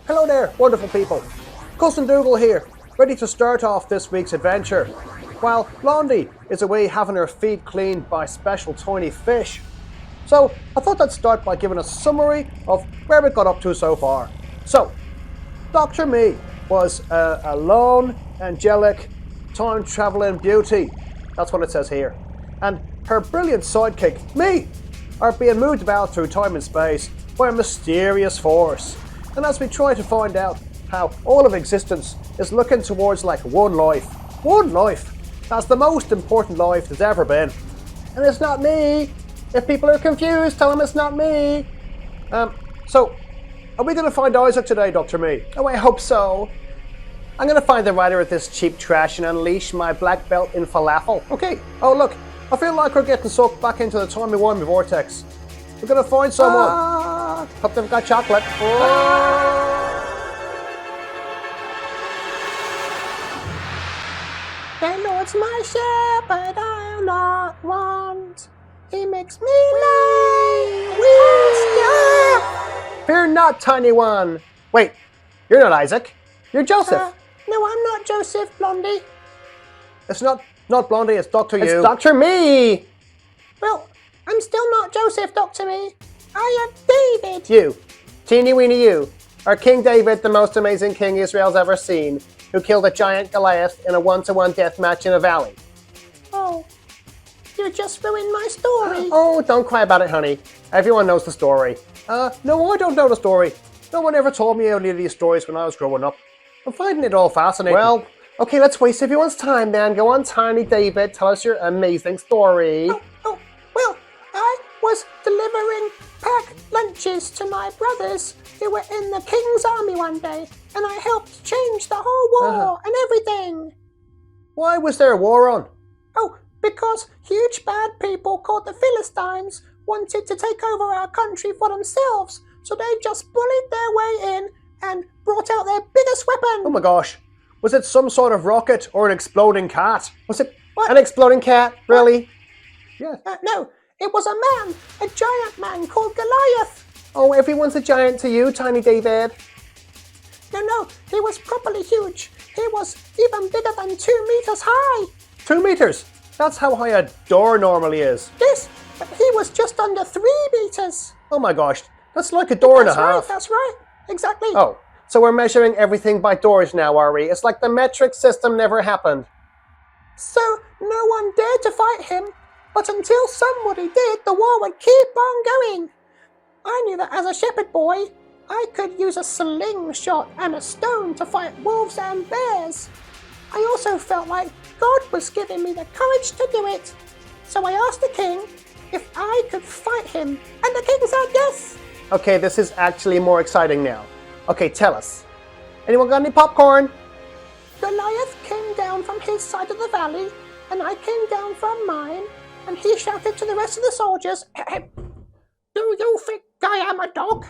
Hello there, wonderful people. Cousin Dougal here, ready to start off this week's adventure. While Blondie is away having her feet cleaned by special tiny fish. So I thought I'd start by giving a summary of where we got up to so far. So, Dr. Mee was a lone, angelic, time-traveling beauty. That's what it says here. And her brilliant sidekick, Mee, are being moved about through time and space by a mysterious force. And as we try to find out how all of existence is looking towards like one life. One life. That's the most important life there's ever been. And it's not me. If people are confused, tell them it's not me. So, are we going to find Isaac today, Dr. Mee? Oh, I hope so. I'm going to find the writer of this cheap trash and unleash my black belt in falafel. Okay. Oh, look. I feel like we're getting sucked back into the timey-wimey vortex. We're going to find someone. Hope they've got chocolate. The Lord's my shepherd, I'll not want. He makes me lie with Fear not, tiny one. Wait, you're not Isaac. You're Joseph. No, I'm not Joseph, Blondie. It's not Blondie, it's Dr. You. It's Dr. Mee. Well, I'm still not Joseph, Dr. Mee. I am David. You. Teeny weeny you. Our King David, the most amazing king Israel's ever seen, who killed a giant Goliath in a 1-to-1 death match in a valley. Oh, you just ruined my story. Oh, don't cry about it, honey. Everyone knows the story. No, I don't know the story. No one ever told me any of these stories when I was growing up. I'm finding it all fascinating. Well, okay, let's waste everyone's time then. Go on, Tiny David. Tell us your amazing story. Well, I was delivering packed lunches to my brothers who were in the king's army one day, and I helped change the whole war and everything. Why was there a war on? Oh, because huge bad people called the Philistines wanted to take over our country for themselves, so they just bullied their way in and brought out their biggest weapon. Oh my gosh. Was it some sort of rocket or an exploding cat? Was it An exploding cat? Really? Yeah. No, it was a giant man called Goliath. Oh, everyone's a giant to you, Tiny David. No, he was properly huge. He was even bigger than 2 meters high. 2 meters? That's how high a door normally is. Yes, but he was just under 3 meters. Oh my gosh. That's like a door and a half. That's right. Exactly. Oh, so we're measuring everything by doors now, are we? It's like the metric system never happened. So no one dared to fight him, but until somebody did, the war would keep on going. I knew that as a shepherd boy, I could use a slingshot and a stone to fight wolves and bears. I also felt like God was giving me the courage to do it. So I asked the king if I could fight him, and the king said yes. Okay, this is actually more exciting now. Okay, tell us. Anyone got any popcorn? Goliath came down from his side of the valley, and I came down from mine, and he shouted to the rest of the soldiers, "Do you think I am a dog?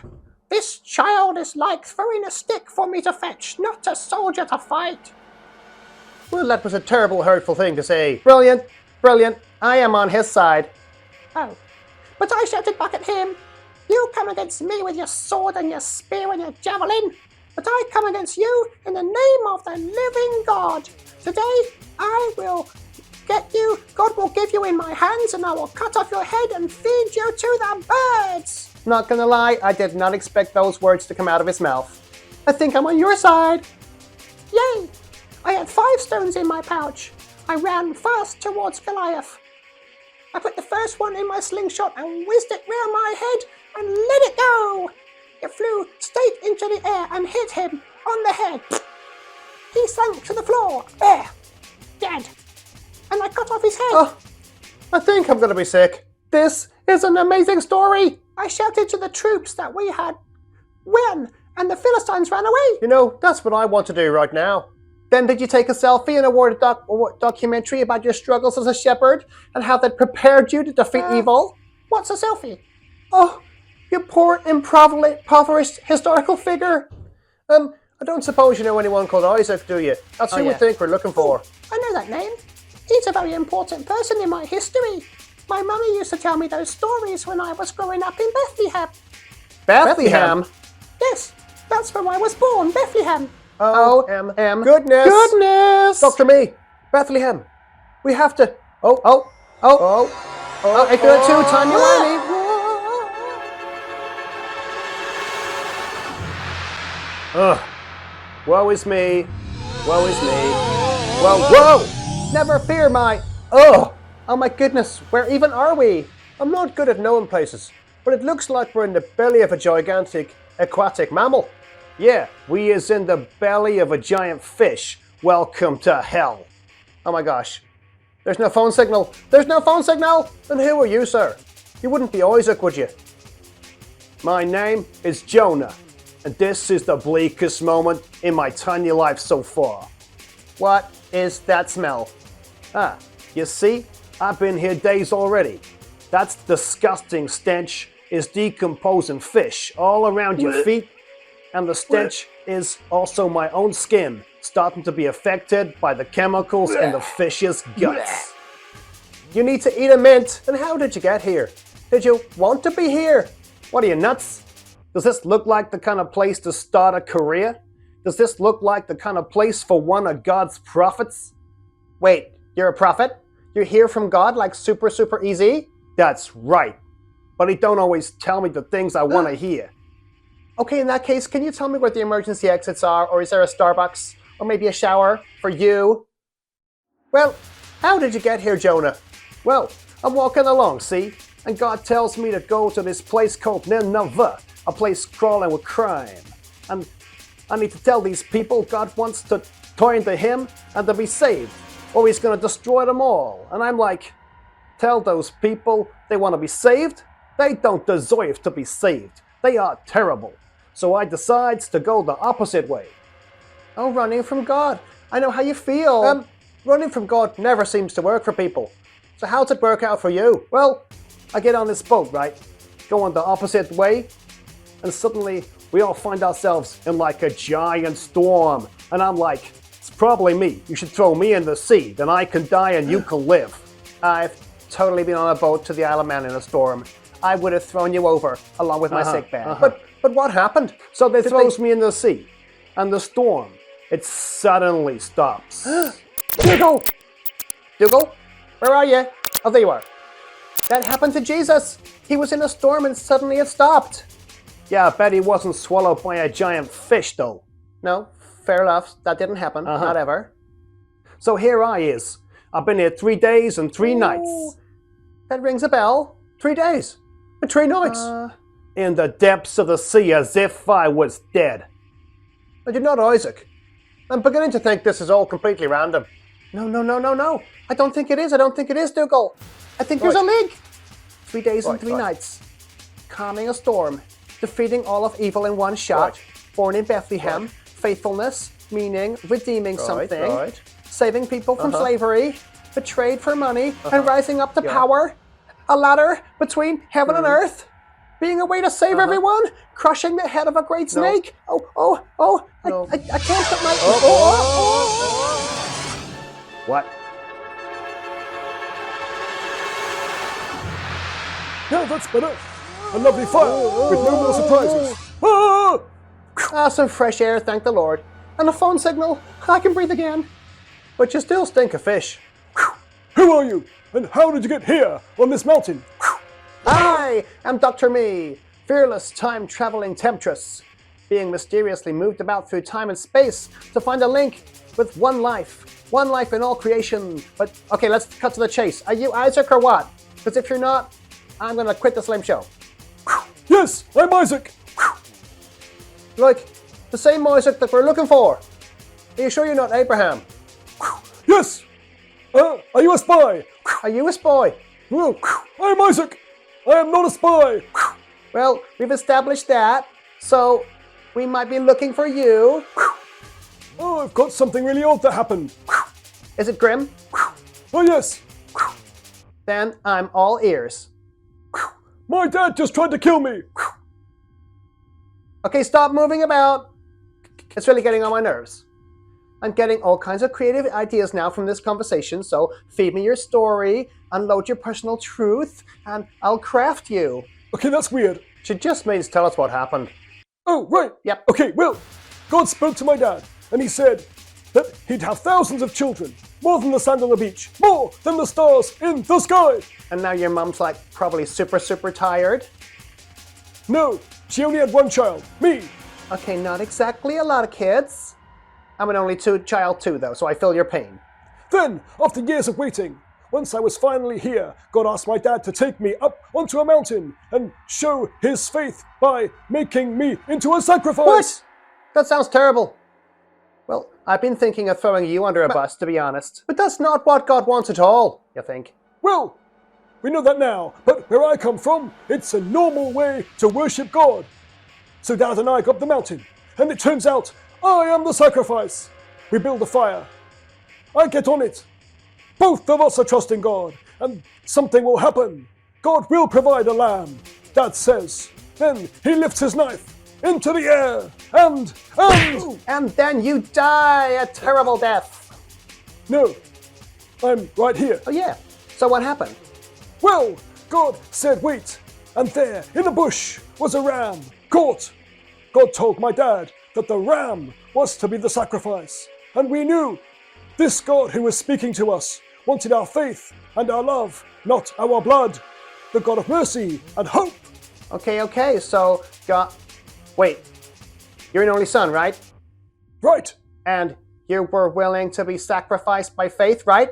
This child is like throwing a stick for me to fetch, not a soldier to fight." Well, that was a terrible, hurtful thing to say. Brilliant, brilliant. I am on his side. Oh, but I shouted back at him, "You come against me with your sword and your spear and your javelin, but I come against you in the name of the living God. Today I will get you, God will give you in my hands, and I will cut off your head and feed you to the birds." Not gonna lie, I did not expect those words to come out of his mouth. I think I'm on your side. Yay! I had 5 stones in my pouch. I ran fast towards Goliath. I put the first one in my slingshot and whizzed it round my head and let it go. It flew straight into the air and hit him on the head. He sank to the floor, there, dead. And I cut off his head. Oh, I think I'm going to be sick. This is an amazing story. I shouted to the troops that we had won, and the Philistines ran away. You know, that's what I want to do right now. Then did you take a selfie and award a documentary about your struggles as a shepherd and how that prepared you to defeat evil? What's a selfie? Oh, you poor impoverished historical figure. I don't suppose you know anyone called Isaac, do you? That's who we think we're looking for. I know that name. He's a very important person in my history. My mummy used to tell me those stories when I was growing up in Bethlehem. Bethlehem? Yes, That's where I was born, Bethlehem. O-M-M. Goodness! Goodness! Dr. Mee, Bethlehem, we have to... I do it too, tiny-whiny. Ugh. Woe is me. Woe is me. Whoa! Never fear my... Oh my goodness, where even are we? I'm not good at knowing places, but it looks like we're in the belly of a gigantic aquatic mammal. Yeah, we is in the belly of a giant fish. Welcome to hell. Oh my gosh. There's no phone signal. There's no phone signal! And who are you, sir? You wouldn't be Isaac, would you? My name is Jonah, and this is the bleakest moment in my tiny life so far. What is that smell? Ah, you see, I've been here days already. That's disgusting stench is decomposing fish all around your feet, and the stench is also my own skin starting to be affected by the chemicals in the fish's guts. You need to eat a mint. And how did you get here? Did you want to be here? What are you, nuts? Does this look like the kind of place to start a career? Does this look like the kind of place for one of God's prophets? Wait, you're a prophet? You hear from God like super easy? That's right. But he don't always tell me the things I want to hear. Okay, in that case, can you tell me where the emergency exits are? Or is there a Starbucks? Or maybe a shower for you? Well, how did you get here, Jonah? Well, I'm walking along, see? And God tells me to go to this place called Nineveh, a place crawling with crime. And I need to tell these people God wants to turn to him and to be saved, or he's going to destroy them all. And I'm like, tell those people they want to be saved? They don't deserve to be saved. They are terrible. So I decide to go the opposite way. Oh, running from God. I know how you feel. Running from God never seems to work for people. So how's it work out for you? Well, I get on this boat, right? Going the opposite way, and suddenly we all find ourselves in like a giant storm. And I'm like, it's probably me. You should throw me in the sea, then I can die and you can live. I've totally been on a boat to the Isle of Man in a storm. I would have thrown you over along with my sick bag. But what happened? So they throws me in the sea, and the storm, it suddenly stops. Dougal! Dougal? Where are you? Oh, there you are. That happened to Jesus. He was in a storm and suddenly it stopped. Yeah, I bet he wasn't swallowed by a giant fish, though. No, fair enough. That didn't happen. Not ever. So here I is. I've been here 3 days and 3 nights. That rings a bell. 3 days and 3 nights. In the depths of the sea as if I was dead. But you're not Isaac. I'm beginning to think this is all completely random. No. I don't think it is. I don't think it is, Dougal. I think there's a link. 3 days and 3 nights. Calming a storm. Defeating all of evil in one shot. Born in Bethlehem. Faithfulness. Meaning. Redeeming something. Saving people from slavery. Betrayed for money. And rising up to power. A ladder between heaven and earth. Being a way to save everyone. Crushing the head of a great snake. I can't put my... What? Yeah, that's better. A lovely fire with no more surprises. Some fresh air, thank the Lord. And a phone signal. I can breathe again. But you still stink of fish. Who are you? And how did you get here on this mountain? I am Dr. Mee, fearless time-traveling temptress, being mysteriously moved about through time and space to find a link with one life in all creation. But okay, let's cut to the chase. Are you Isaac or what? Because if you're not, I'm gonna quit the Slim Show. Yes, I'm Isaac. Like, the same Isaac that we're looking for. Are you sure you're not Abraham? Yes. Are you a spy? Are you a spy? Well, I'm Isaac. I am not a spy. Well, we've established that, so we might be looking for you. Oh, I've got something really odd that happened. Is it grim? Oh, yes. Then I'm all ears. My dad just tried to kill me. Okay, stop moving about. It's really getting on my nerves. I'm getting all kinds of creative ideas now from this conversation, so feed me your story, unload your personal truth, and I'll craft you. Okay, that's weird. She just means tell us what happened. Oh, right. Yep. Okay, well, God spoke to my dad, and he said that he'd have thousands of children, more than the sand on the beach, more than the stars in the sky. And now your mum's like probably super, super tired. No, she only had one child, me. Okay, not exactly a lot of kids. I'm an only child too, though, so I feel your pain. Then, after years of waiting, once I was finally here, God asked my dad to take me up onto a mountain and show his faith by making me into a sacrifice. What? That sounds terrible. Well, I've been thinking of throwing you under a bus, to be honest. But that's not what God wants at all, you think? Well, we know that now, but where I come from, it's a normal way to worship God. So Dad and I go up the mountain, and it turns out I am the sacrifice. We build a fire. I get on it. Both of us are trusting God, and something will happen. God will provide a lamb, Dad says. Then he lifts his knife into the air, and... And then you die a terrible death. No, I'm right here. Oh yeah, so what happened? Well, God said wait, and there, in the bush, was a ram, caught. God told my dad that the ram was to be the sacrifice, and we knew this God who was speaking to us wanted our faith and our love, not our blood. The God of mercy and hope. Okay, so God... Wait, you're an only son, right? Right, And you were willing to be sacrificed by faith, right?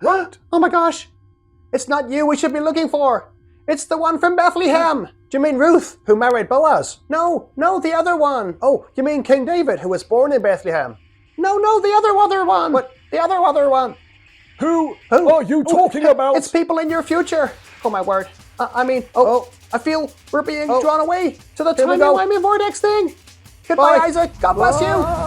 right. Oh my gosh! It's not you we should be looking for! It's the one from Bethlehem! Do you mean Ruth, who married Boaz? No, the other one! Oh, you mean King David, who was born in Bethlehem? No, the other one! What? The other one! Who are you talking about? It's people in your future! Oh my word. I feel we're being drawn away to the Here we go. timey-wimey vortex thing! Goodbye, Bye. Isaac! God bless you!